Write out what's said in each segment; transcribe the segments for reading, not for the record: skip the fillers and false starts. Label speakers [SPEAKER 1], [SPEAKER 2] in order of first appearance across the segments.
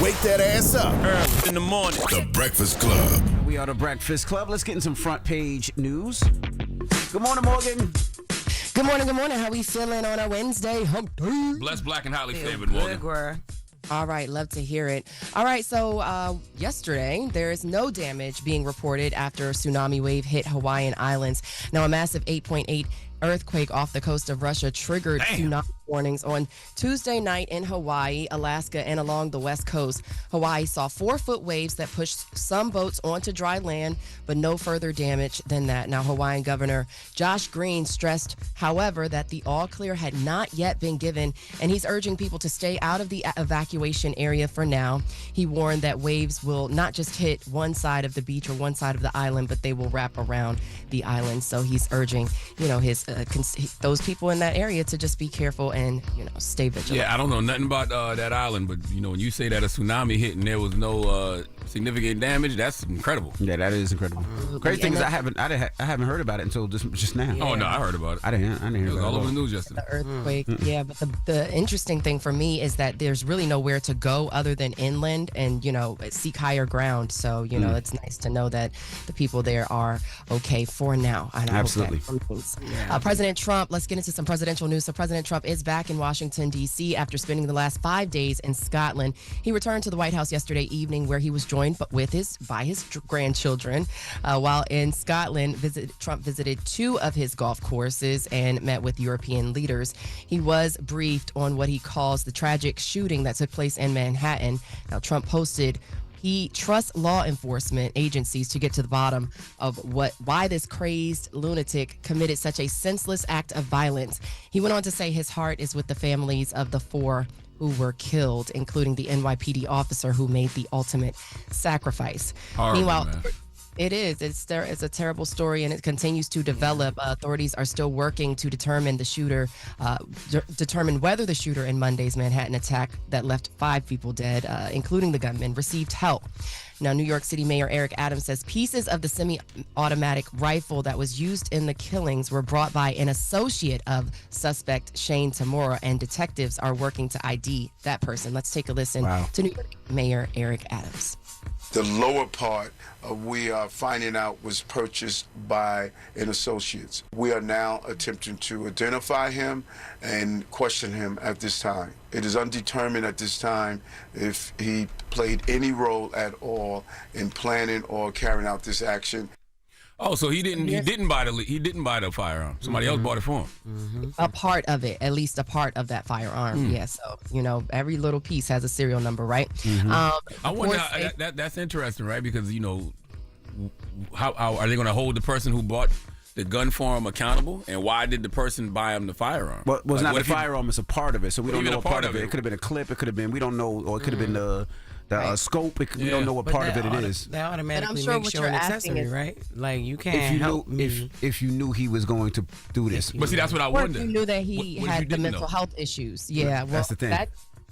[SPEAKER 1] Wake that ass up.
[SPEAKER 2] Early in the morning.
[SPEAKER 1] The Breakfast Club.
[SPEAKER 3] We are the Breakfast Club. Let's get in some front page news. Good morning, Morgan.
[SPEAKER 4] Good morning, good morning. How we feeling on a Wednesday? Hump day.
[SPEAKER 2] Blessed, black, and highly favored, Morgan.
[SPEAKER 4] All right, love to hear it. All right, so yesterday, there is no damage being reported after a tsunami wave hit Hawaiian Islands. Now, a massive 8.8 earthquake off the coast of Russia triggered tsunami warnings on Tuesday night in Hawaii, Alaska, and along the west coast. Hawaii saw 4-foot waves that pushed some boats onto dry land, but no further damage than that. Now, Hawaiian Governor Josh Green stressed, however, that the all clear had not yet been given, and he's urging people to stay out of the evacuation area for now. He warned that waves will not just hit one side of the beach or one side of the island, but they will wrap around the island. So he's urging, his those people in that area to just be careful and, stay vigilant.
[SPEAKER 2] Yeah, I don't know nothing about that island, but, when you say that a tsunami hit and there was no significant damage, that's incredible.
[SPEAKER 3] Yeah, that is incredible. Crazy thing is I haven't heard about it until just now.
[SPEAKER 2] Yeah. Oh, no, I heard about it.
[SPEAKER 3] I didn't hear about it.
[SPEAKER 2] It was all over the news yesterday.
[SPEAKER 4] The earthquake, yeah. But the interesting thing for me is that there's really nowhere to go other than inland and, seek higher ground. So, it's nice to know that the people there are okay for now. And
[SPEAKER 3] Absolutely.
[SPEAKER 4] President Trump, let's get into some presidential news. So President Trump is back in Washington, D.C. after spending the last 5 days in Scotland. He returned to the White House yesterday evening where he was joined by his grandchildren. While in Scotland, Trump visited 2 of his golf courses and met with European leaders. He was briefed on what he calls the tragic shooting that took place in Manhattan. Now, Trump posted he trusts law enforcement agencies to get to the bottom of why this crazed lunatic committed such a senseless act of violence. He went on to say his heart is with the families of the 4 who were killed, including the NYPD officer who made the ultimate sacrifice.
[SPEAKER 2] Horrible,
[SPEAKER 4] Meanwhile,
[SPEAKER 2] man.
[SPEAKER 4] it is. It's a terrible story, and it continues to develop. Authorities are still working to determine whether the shooter in Monday's Manhattan attack that left 5 people dead, including the gunman, received help. Now, New York City Mayor Eric Adams says pieces of the semi-automatic rifle that was used in the killings were brought by an associate of suspect Shane Tamura, and detectives are working to ID that person. Let's take a listen to New York Mayor Eric Adams.
[SPEAKER 5] The lower part, we are finding out, was purchased by an associate. We are now attempting to identify him and question him at this time. It is undetermined at this time if he played any role at all in planning or carrying out this action.
[SPEAKER 2] Oh, so he didn't buy the firearm. Somebody else bought it for him.
[SPEAKER 4] Mm-hmm. A part of it, at least a part of that firearm. Yeah, so every little piece has a serial number, right?
[SPEAKER 3] Mm-hmm.
[SPEAKER 2] I wonder that's interesting, right? Because how are they going to hold the person who bought the gun for him accountable, and why did the person buy him the firearm?
[SPEAKER 3] Well, it's not the firearm; it's a part of it. So we don't know a part of it. It could have been a clip. It could have been we don't know, or it could have been the scope. We don't know what part of it is.
[SPEAKER 6] They automatically make sure an accessory, right? Like you can't help me.
[SPEAKER 3] If you knew he was going to do this.
[SPEAKER 2] But see, that's what I wonder.
[SPEAKER 4] If you knew that he had the mental health issues. Yeah, well,
[SPEAKER 3] that's the thing.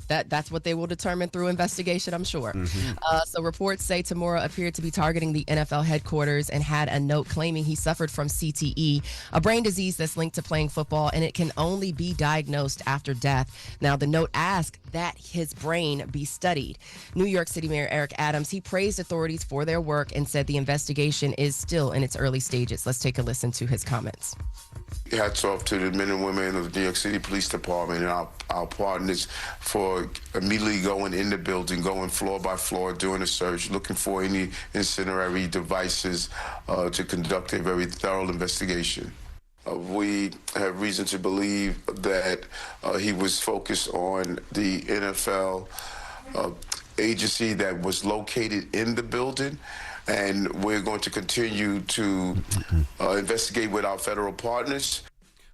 [SPEAKER 4] That's what they will determine through investigation, I'm sure.
[SPEAKER 3] Mm-hmm.
[SPEAKER 4] So reports say Tamura appeared to be targeting the NFL headquarters and had a note claiming he suffered from CTE, a brain disease that's linked to playing football, and it can only be diagnosed after death. Now, the note asked that his brain be studied. New York City Mayor Eric Adams, he praised authorities for their work and said the investigation is still in its early stages. Let's take a listen to his comments.
[SPEAKER 5] Hats off to the men and women of the New York City Police Department and our partners for immediately going in the building, going floor by floor, doing a search, looking for any incendiary devices to conduct a very thorough investigation. We have reason to believe that he was focused on the NFL agency that was located in the building. And we're going to continue to investigate with our federal partners.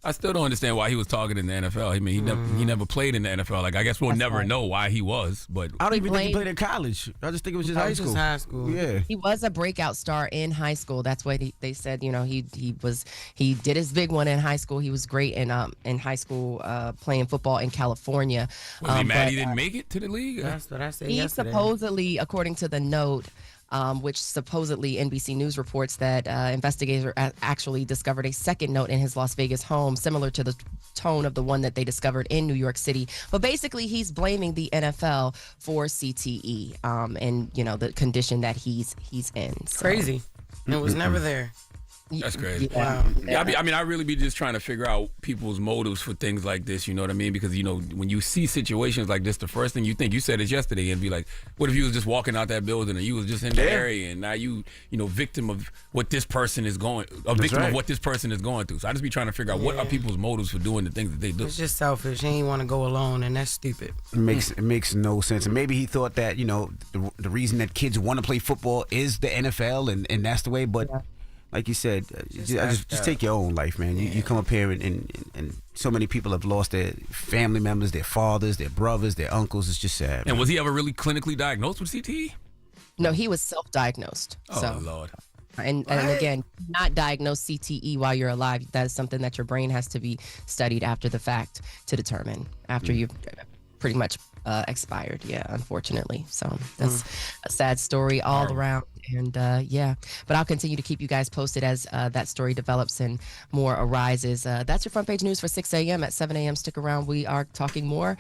[SPEAKER 2] I still don't understand why he was targeting the NFL. I mean, he never played in the NFL. Like, I guess we'll never know why he was. But
[SPEAKER 3] I don't even think he played in college. I just think it was just high school.
[SPEAKER 6] High school.
[SPEAKER 3] Yeah,
[SPEAKER 4] he was a breakout star in high school. That's what they said. He did his big one in high school. He was great in high school playing football in California.
[SPEAKER 2] Was he mad he didn't make it to the league?
[SPEAKER 6] That's what I said
[SPEAKER 4] he
[SPEAKER 6] yesterday.
[SPEAKER 4] supposedly, according to the note, which supposedly NBC News reports that investigators actually discovered a second note in his Las Vegas home, similar to the tone of the one that they discovered in New York City. But basically, he's blaming the NFL for CTE and, the condition that he's in. So.
[SPEAKER 6] Crazy. It was never there.
[SPEAKER 2] That's crazy.
[SPEAKER 6] Wow.
[SPEAKER 2] Yeah, I really be just trying to figure out people's motives for things like this. You know what I mean? Because when you see situations like this, the first thing you think, you said it yesterday, and be like, what if you was just walking out that building and you was just in the area, and now victim of what this person is going, of what this person is going through. So I just be trying to figure out what are people's motives for doing the things that they do.
[SPEAKER 6] It's just selfish. He ain't want to go alone, and that's stupid.
[SPEAKER 3] It makes no sense. And maybe he thought that the reason that kids want to play football is the NFL, and that's the way, but. Yeah. Like you said, just take your own life, man. You come up here and so many people have lost their family members, their fathers, their brothers, their uncles. It's just sad.
[SPEAKER 2] And was he ever really clinically diagnosed with CTE?
[SPEAKER 4] No, he was self-diagnosed.
[SPEAKER 2] Oh, Lord.
[SPEAKER 4] And again, not diagnose CTE while you're alive. That is something that your brain has to be studied after the fact to determine after you've pretty much expired. Yeah, unfortunately. So that's a sad story all around. And but I'll continue to keep you guys posted as that story develops and more arises. That's your front page news for 6 a.m. At 7 a.m. Stick around. We are talking more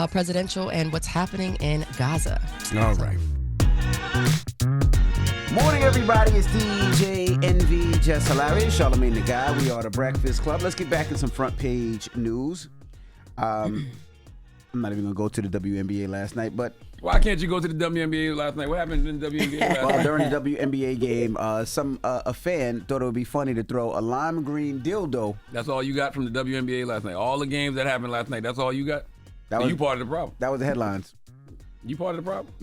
[SPEAKER 4] presidential and what's happening in Gaza.
[SPEAKER 3] All right. Morning, everybody. It's DJ NV, Jess Hilarious, Charlamagne the Guy. We are the Breakfast Club. Let's get back in some front page news. I'm not even going to go to the WNBA last night, but...
[SPEAKER 2] Why can't you go to the WNBA last night? What happened in the WNBA last night?
[SPEAKER 3] Well, during the WNBA game, a fan thought it would be funny to throw a lime green dildo.
[SPEAKER 2] That's all you got from the WNBA last night? All the games that happened last night, that's all you got? You part of the problem.
[SPEAKER 3] That was the headlines.
[SPEAKER 2] You part of the problem?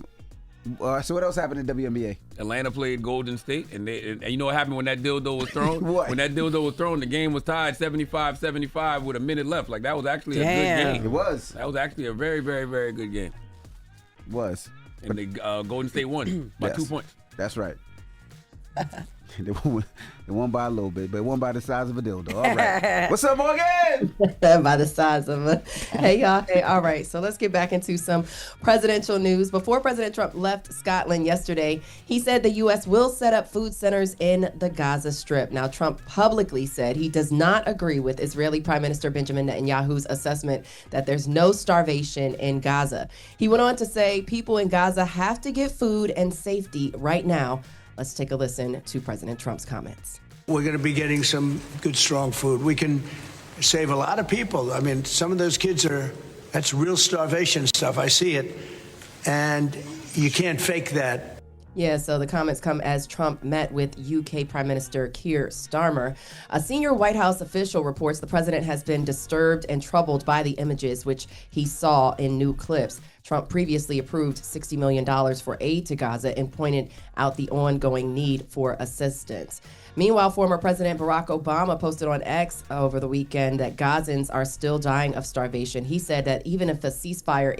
[SPEAKER 3] So what else happened in WNBA?
[SPEAKER 2] Atlanta played Golden State, and you know what happened when that dildo was thrown?
[SPEAKER 3] What?
[SPEAKER 2] When that dildo was thrown, the game was tied 75-75 with a minute left. Like, that was actually a good game.
[SPEAKER 3] It was.
[SPEAKER 2] That was actually a very, very, very good game.
[SPEAKER 3] It was.
[SPEAKER 2] And the Golden State won by 2 points.
[SPEAKER 3] That's right. They won by a little bit, but it won by the size of a dildo. All right. What's up, Morgan?
[SPEAKER 4] By the size of a... Hey, y'all. Hey, all right. So let's get back into some presidential news. Before President Trump left Scotland yesterday, he said the U.S. will set up food centers in the Gaza Strip. Now, Trump publicly said he does not agree with Israeli Prime Minister Benjamin Netanyahu's assessment that there's no starvation in Gaza. He went on to say people in Gaza have to get food and safety right now. Let's take a listen to President Trump's comments.
[SPEAKER 7] We're going to be getting some good, strong food. We can save a lot of people. I mean, some of those kids that's real starvation stuff. I see it. And you can't fake that.
[SPEAKER 4] Yeah, so the comments come as Trump met with UK Prime Minister Keir Starmer. A senior White House official reports the president has been disturbed and troubled by the images which he saw in new clips. Trump previously approved $60 million for aid to Gaza and pointed out the ongoing need for assistance. Meanwhile, former President Barack Obama posted on X over the weekend that Gazans are still dying of starvation. He said that even if a ceasefire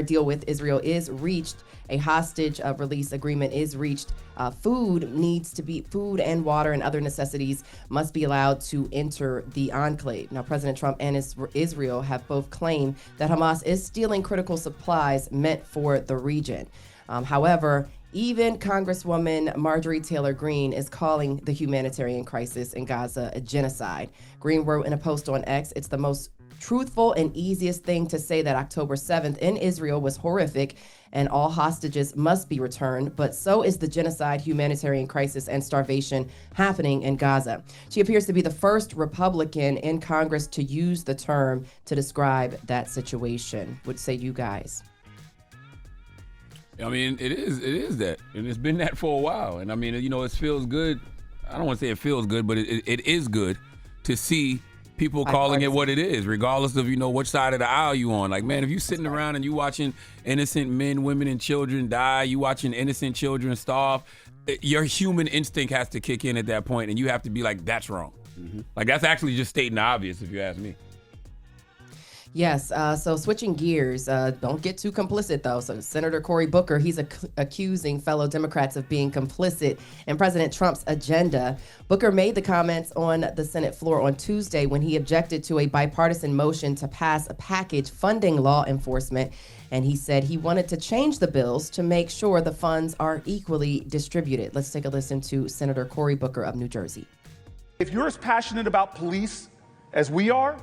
[SPEAKER 4] deal with Israel is reached, a hostage release agreement is reached, food and water and other necessities must be allowed to enter the enclave. Now, President Trump and Israel have both claimed that Hamas is stealing critical supplies meant for the region. However, even Congresswoman Marjorie Taylor Greene is calling the humanitarian crisis in Gaza a genocide. Greene wrote in a post on X, "It's the most truthful and easiest thing to say that October 7th in Israel was horrific and all hostages must be returned, but so is the genocide, humanitarian crisis, and starvation happening in Gaza." She appears to be the first Republican in Congress to use the term to describe that situation. What say you guys?
[SPEAKER 2] I mean, it is that, and it's been that for a while. And I mean, it feels good. I don't want to say it feels good, but it is good to see people calling it what it is, regardless of, which side of the aisle you on. Like, man, if you sitting around and you watching innocent men, women, and children die, you watching innocent children starve, your human instinct has to kick in at that point, and you have to be like, that's wrong. Mm-hmm. Like, that's actually just stating the obvious, if you ask me.
[SPEAKER 4] Yes. So switching gears, don't get too complicit, though. So Senator Cory Booker, he's accusing fellow Democrats of being complicit in President Trump's agenda. Booker made the comments on the Senate floor on Tuesday when he objected to a bipartisan motion to pass a package funding law enforcement. And he said he wanted to change the bills to make sure the funds are equally distributed. Let's take a listen to Senator Cory Booker of New Jersey.
[SPEAKER 8] If you're as passionate about police as we are,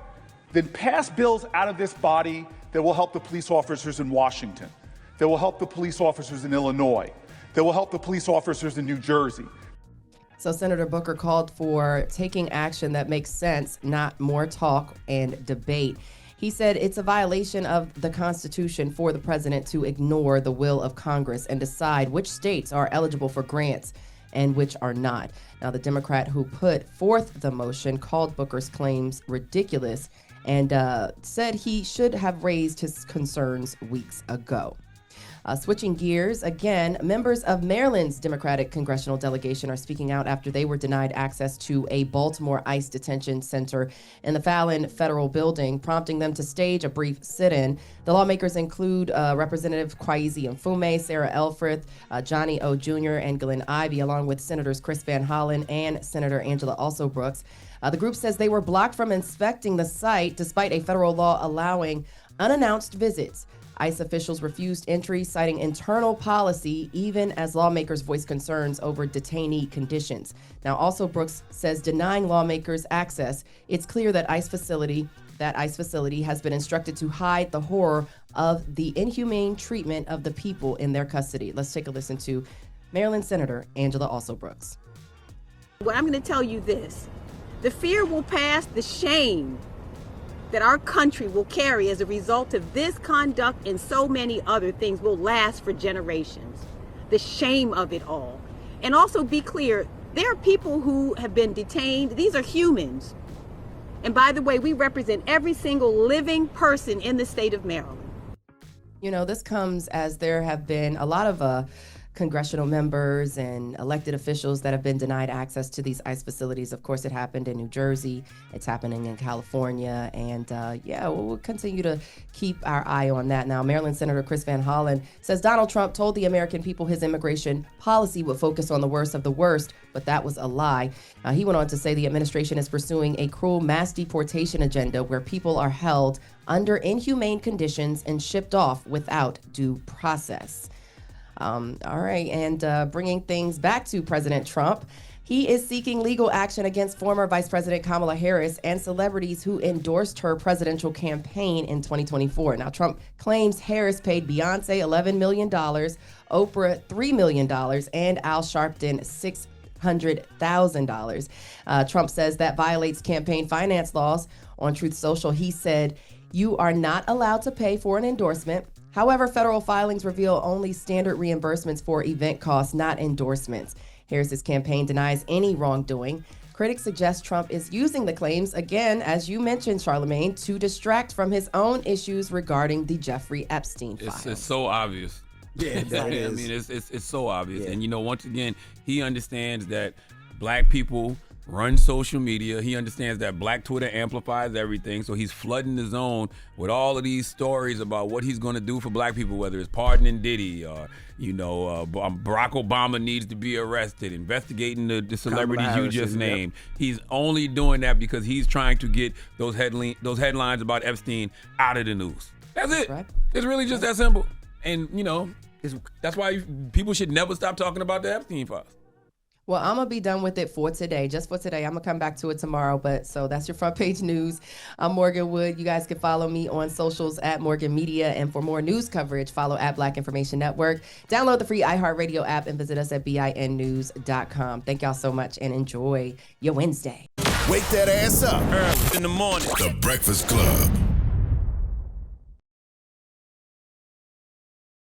[SPEAKER 8] then pass bills out of this body that will help the police officers in Washington, that will help the police officers in Illinois, that will help the police officers in New Jersey.
[SPEAKER 4] So Senator Booker called for taking action that makes sense, not more talk and debate. He said it's a violation of the Constitution for the president to ignore the will of Congress and decide which states are eligible for grants and which are not. Now, the Democrat who put forth the motion called Booker's claims ridiculous and said he should have raised his concerns weeks ago. Switching gears, again, members of Maryland's Democratic congressional delegation are speaking out after they were denied access to a Baltimore ICE detention center in the Fallon Federal Building, prompting them to stage a brief sit-in. The lawmakers include Representative Kwesi Mfume, Sarah Elfreth, Johnny O. Jr., and Glenn Ivey, along with Senators Chris Van Hollen and Senator Angela Alsobrooks. The group says they were blocked from inspecting the site despite a federal law allowing unannounced visits. ICE officials refused entry, citing internal policy, even as lawmakers voiced concerns over detainee conditions. Now, also Brooks says denying lawmakers access, it's clear that ICE facility has been instructed to hide the horror of the inhumane treatment of the people in their custody. Let's take a listen to Maryland Senator Angela Alsobrooks.
[SPEAKER 9] Well, I'm going to tell you this. The fear will pass, the shame that our country will carry as a result of this conduct and so many other things will last for generations. The shame of it all. And also be clear, there are people who have been detained. These are humans. And by the way, we represent every single living person in the state of Maryland.
[SPEAKER 4] You know, this comes as there have been a lot of congressional members and elected officials that have been denied access to these ICE facilities. Of course, it happened in New Jersey. It's happening in California. And we'll continue to keep our eye on that. Now, Maryland Senator Chris Van Hollen says Donald Trump told the American people his immigration policy would focus on the worst of the worst, but that was a lie. He went on to say the administration is pursuing a cruel mass deportation agenda where people are held under inhumane conditions and shipped off without due process. All right, and bringing things back to President Trump, he is seeking legal action against former Vice President Kamala Harris and celebrities who endorsed her presidential campaign in 2024. Now, Trump claims Harris paid Beyoncé $11 million, Oprah $3 million, and Al Sharpton $600,000. Trump says that violates campaign finance laws. On Truth Social, he said, "You are not allowed to pay for an endorsement. However, federal filings reveal only standard reimbursements for event costs, not endorsements." Harris's campaign denies any wrongdoing. Critics suggest Trump is using the claims, again, as you mentioned, Charlamagne, to distract from his own issues regarding the Jeffrey Epstein files.
[SPEAKER 2] It's so obvious.
[SPEAKER 3] Yeah, that is.
[SPEAKER 2] I mean, it's so obvious.
[SPEAKER 3] Yeah.
[SPEAKER 2] And, once again, he understands that black people run social media. He understands that black Twitter amplifies everything. So he's flooding the zone with all of these stories about what he's going to do for black people, whether it's pardoning Diddy or, Barack Obama needs to be arrested, investigating the celebrities you just named. He's only doing that because he's trying to get those headlines about Epstein out of the news. That's it. Right. It's really just that simple. And, that's why people should never stop talking about the Epstein files.
[SPEAKER 4] Well, I'm going to be done with it for today, just for today. I'm going to come back to it tomorrow. So that's your front page news. I'm Morgan Wood. You guys can follow me on socials at Morgan Media. And for more news coverage, follow at Black Information Network. Download the free iHeartRadio app and visit us at BINnews.com. Thank y'all so much and enjoy your Wednesday.
[SPEAKER 1] Wake that ass up.
[SPEAKER 10] Early in the morning.
[SPEAKER 1] The Breakfast Club.